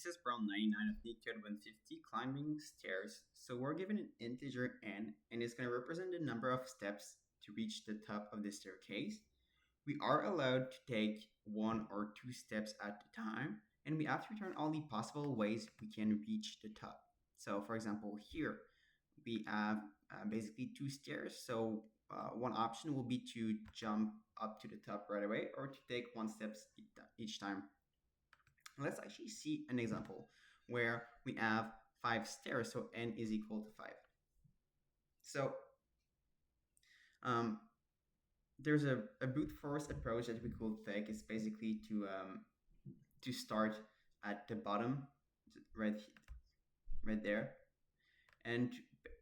this is problem 99 of Neetcode 150, climbing stairs. So we're given an integer n, and it's going to represent the number of steps to reach the top of the staircase. We are allowed to take one or two steps at a time, and we have to return all the possible ways we can reach the top. So for example, here we have basically two stairs. So one option will be to jump up to the top right away, or to take one steps each time. Let's actually see an example where we have 5 stairs, so n is equal to 5. So um, there's a brute force approach that we could take. It's basically to start at the bottom, right right there, and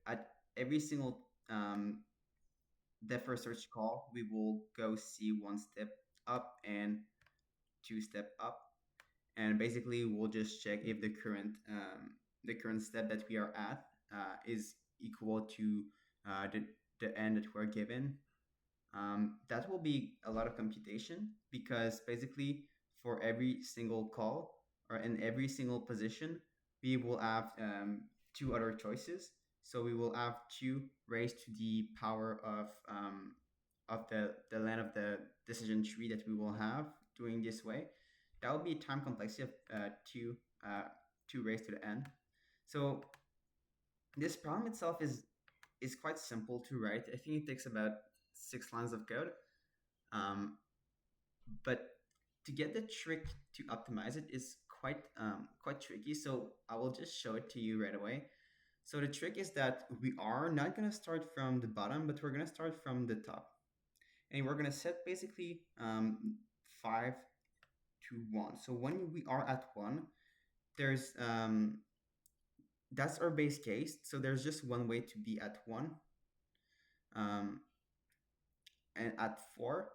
at every single depth first search call, we will go see one step up and two step up, and basically we'll just check if the current step that we are at is equal to the end that we're given. That will be a lot of computation, because basically for every single call or in every single position, we will have two other choices. So we will have 2 raised to the power of the length of the decision tree that we will have doing this way. That will be a time complexity of 2 raised to the n. So this problem itself is quite simple to write. I think it takes about 6 lines of code. But to get the trick to optimize it is quite tricky. So I will just show it to you right away. So the trick is that we are not going to start from the bottom, but we're going to start from the top. And we're going to set basically 5 to 1. So when we are at 1, there's that's our base case. So there's just one way to be at 1. And at 4,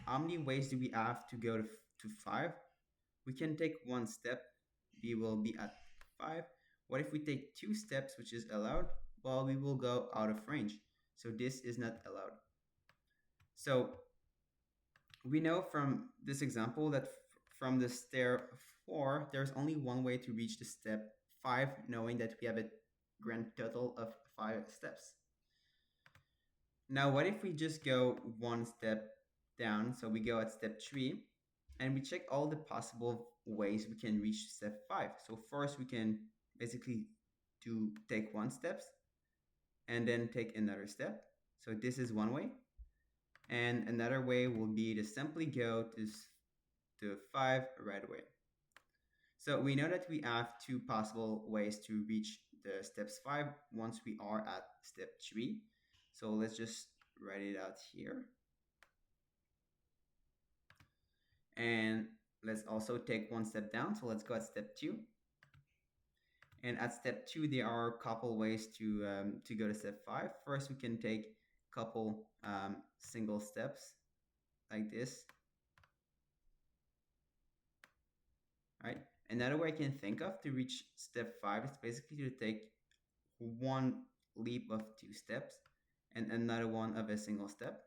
how many ways do we have to go to 5? We can take one step, we will be at 5. What if we take 2 steps, which is allowed? Well, we will go out of range. So this is not allowed. So we know from this example that from the stair 4, there's only one way to reach the step 5, knowing that we have a grand total of 5 steps. Now, what if we just go one step down? So we go at step 3, and we check all the possible ways we can reach step 5. So first we can basically take one step and then take another step. So this is one way. And another way will be to simply go to 5 right away. So we know that we have 2 possible ways to reach the steps 5 once we are at step 3. So let's just write it out here. And let's also take one step down. So let's go at step 2. And at step 2, there are a couple ways to go to step 5. First, we can take a couple single steps like this. Right? Another way I can think of to reach step 5 is basically to take one leap of 2 steps and another one of a single step.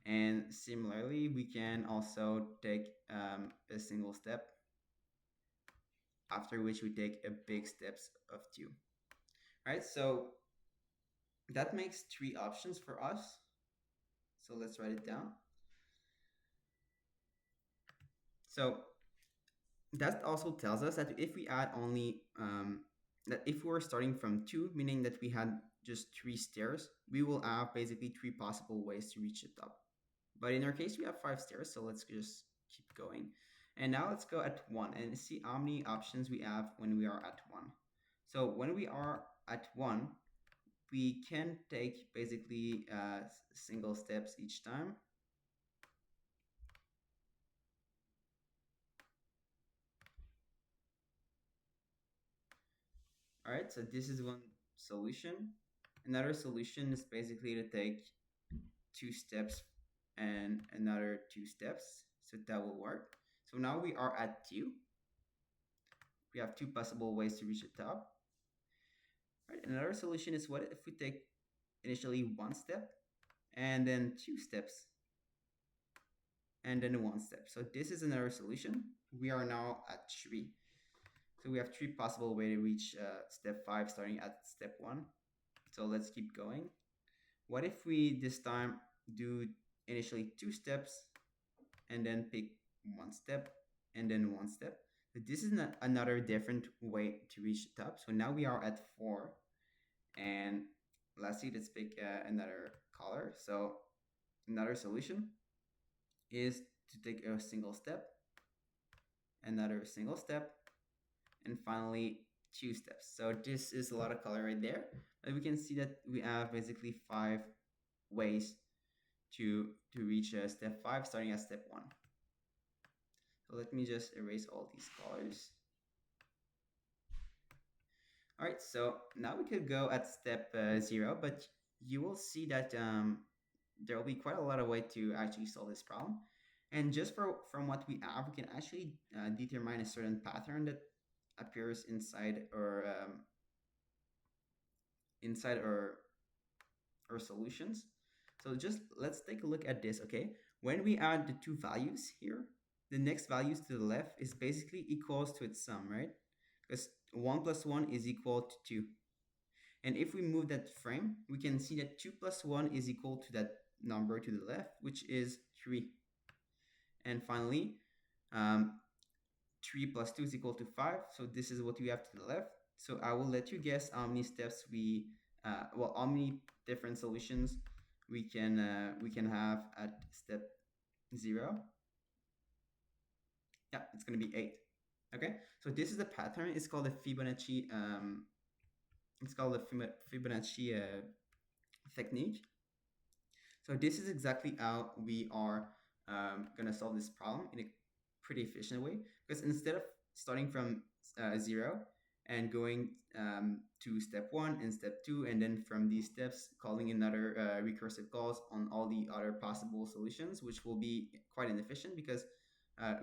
And similarly, we can also take a single step, after which we take a big steps of 2. Right? So that makes 3 options for us. So let's write it down. So that also tells us that if we add only that if we're starting from 2, meaning that we had just 3 stairs, we will have basically 3 possible ways to reach the top. But in our case, we have 5 stairs, so let's just keep going. And now let's go at 1 and see how many options we have when we are at 1. So when we are at 1, we can take basically single steps each time. All right, so this is one solution. Another solution is basically to take 2 steps and another 2 steps. So that will work. So now we are at 2. We have 2 possible ways to reach the top. Right, another solution is, what if we take initially 1 step and then 2 steps and then 1 step. So this is another solution. We are now at 3. So we have three possible way to reach step 5 starting at step 1. So let's keep going. What if we this time do initially 2 steps and then pick 1 step and then 1 step? So this is another different way to reach the top. So now we are at 4, and lastly, let's pick another color. So another solution is to take a single step, another single step, and finally 2 steps. So this is a lot of color right there. But we can see that we have basically 5 ways to reach step 5 starting at step 1. So let me just erase all these colors. All right, so now we could go at step 0, but you will see that there will be quite a lot of way to actually solve this problem. And just from what we have, we can actually determine a certain pattern that appears inside our solutions. So just let's take a look at this, okay? When we add the two values here, the next values to the left is basically equals to its sum, right? Because 1 plus 1 is equal to 2. And if we move that frame, we can see that 2 plus 1 is equal to that number to the left, which is 3. And finally, 3 plus 2 is equal to 5. So this is what we have to the left. So I will let you guess how many steps how many different solutions we can have at step 0. Yeah, it's going to be 8. Okay, so this is the pattern. It's called the Fibonacci. Fibonacci technique. So this is exactly how we are going to solve this problem in a pretty efficient way. Because instead of starting from 0 and going to step 1 and step 2, and then from these steps calling another recursive calls on all the other possible solutions, which will be quite inefficient because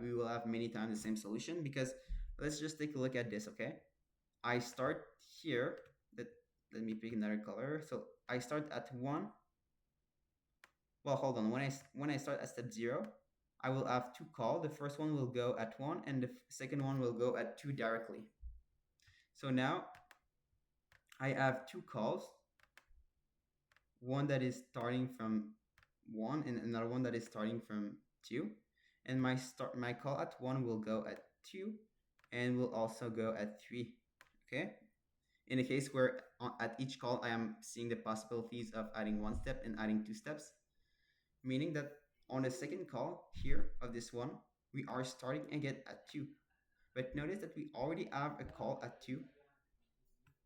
we will have many times the same solution. Because let's just take a look at this, okay? I start here. Let me pick another color. So I start at 1. Well, hold on. When I start at step 0, I will have 2 calls. The first one will go at 1, and the second one will go at 2 directly. So now I have 2 calls. One that is starting from 1 and another one that is starting from 2. And my call at 1 will go at 2 and will also go at 3. Okay? In a case where at each call I am seeing the possibilities of adding 1 step and adding 2 steps, meaning that on the second call here of this one, we are starting again at 2. But notice that we already have a call at 2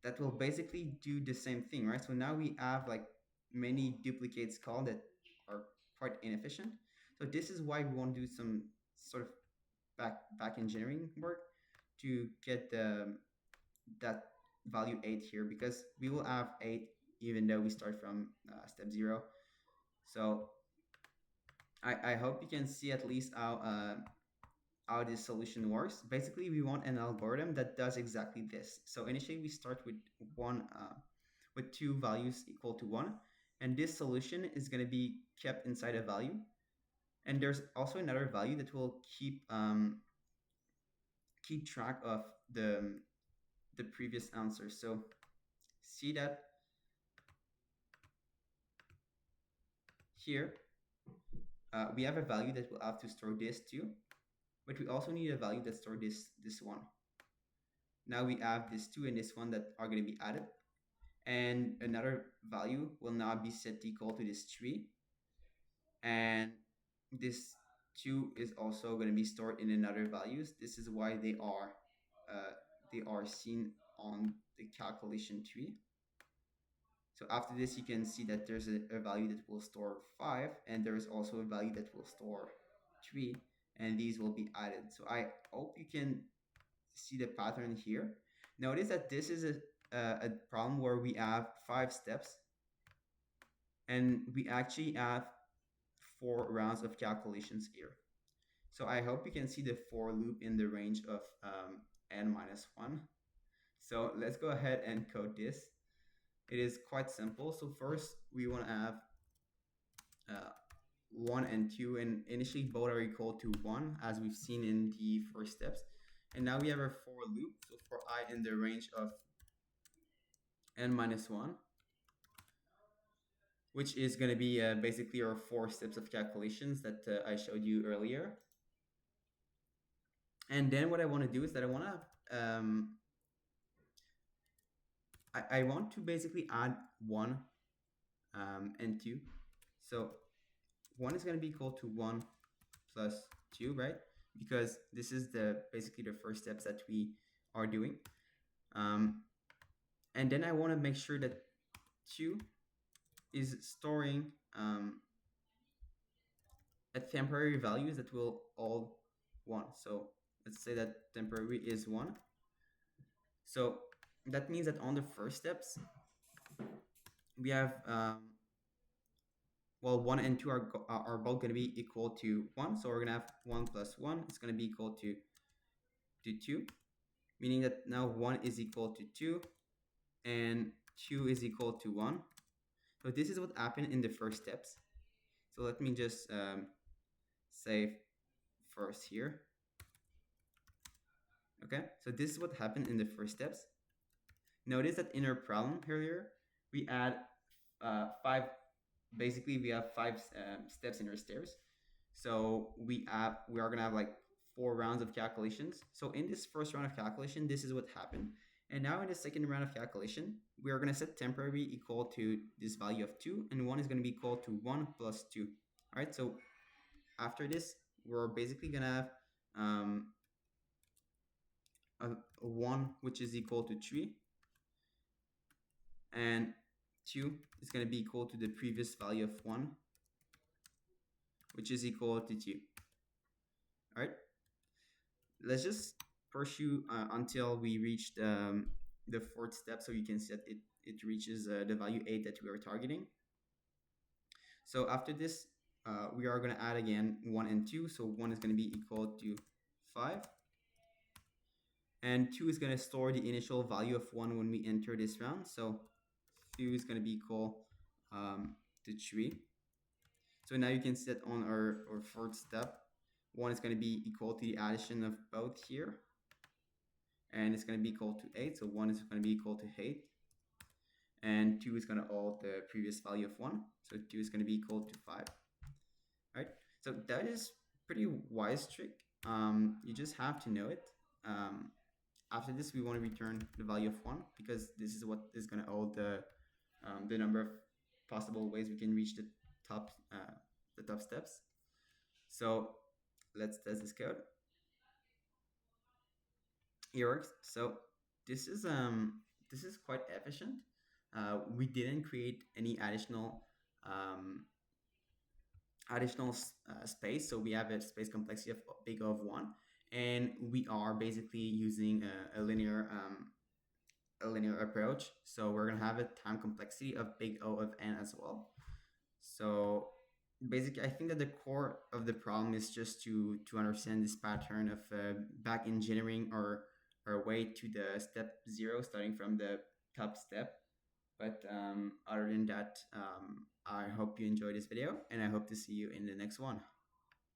that will basically do the same thing, right? So now we have like many duplicates call that are quite inefficient. So this is why we want to do some sort of back engineering work to get that value 8 here, because we will have 8 even though we start from step 0. So I hope you can see at least how this solution works. Basically, we want an algorithm that does exactly this. So initially, we start with with 2 values equal to 1, and this solution is going to be kept inside a value. And there's also another value that will keep track of the previous answer. So see that here we have a value that will have to store this too, but we also need a value that store this one. Now we have this 2 and this 1 that are going to be added, and another value will now be set equal to this 3, and this 2 is also going to be stored in another values. This is why they are seen on the calculation tree. So after this, you can see that there's a value that will store 5, and there's also a value that will store 3, and these will be added. So I hope you can see the pattern here. Notice that this is a problem where we have 5 steps, and we actually have 4 rounds of calculations here. So I hope you can see the for loop in the range of n minus 1. So let's go ahead and code this. It is quite simple. So first we want to have 1 and 2, and initially both are equal to 1 as we've seen in the first steps. And now we have our for loop. So for I in the range of n minus 1, which is going to be basically our 4 steps of calculations that I showed you earlier. And then what I want to do is that I want to basically add 1 and 2. So 1 is going to be equal to 1 plus 2, right? Because this is basically the first steps that we are doing. And then I want to make sure that 2 is storing at temporary values that will all 1. So let's say that temporary is 1. So that means that on the first steps, we have, well, 1 and 2 are both going to be equal to 1. So we're going to have 1 plus 1 is going to be equal to 2, meaning that now 1 is equal to 2 and 2 is equal to 1. So this is what happened in the first steps. So let me just save first here. Okay, so this is what happened in the first steps. Notice that in our problem earlier, we add 5, basically we have 5 steps in our stairs. So we are gonna have like 4 rounds of calculations. So in this first round of calculation, this is what happened. And now in the second round of calculation, we are gonna set temporary equal to this value of 2, and 1 is gonna be equal to 1 plus 2. All right, so after this, we're basically gonna have a 1 which is equal to 3, and 2 is going to be equal to the previous value of 1, which is equal to 2. All right, let's just pursue until we reach the fourth step, so you can see that it reaches the value 8 that we are targeting. So after this, we are going to add again 1 and 2. So 1 is going to be equal to 5. And 2 is going to store the initial value of 1 when we enter this round. So 2 is going to be equal to 3. So now you can see that on our fourth step, 1 is going to be equal to the addition of both here. And it's going to be equal to 8. So 1 is going to be equal to 8. And 2 is going to hold the previous value of 1. So 2 is going to be equal to 5. All right. So that is pretty wise trick. You just have to know it. After this, we want to return the value of 1, because this is what is going to hold the number of possible ways we can reach the top steps. So let's test this code. It works. So this is quite efficient. We didn't create any additional space, so we have a space complexity of big O of 1, and we are basically using a linear approach. So we're gonna have a time complexity of big O of n as well. So basically, I think that the core of the problem is just to understand this pattern of back engineering our way to the step 0, starting from the top step. But other than that, I hope you enjoyed this video, and I hope to see you in the next one.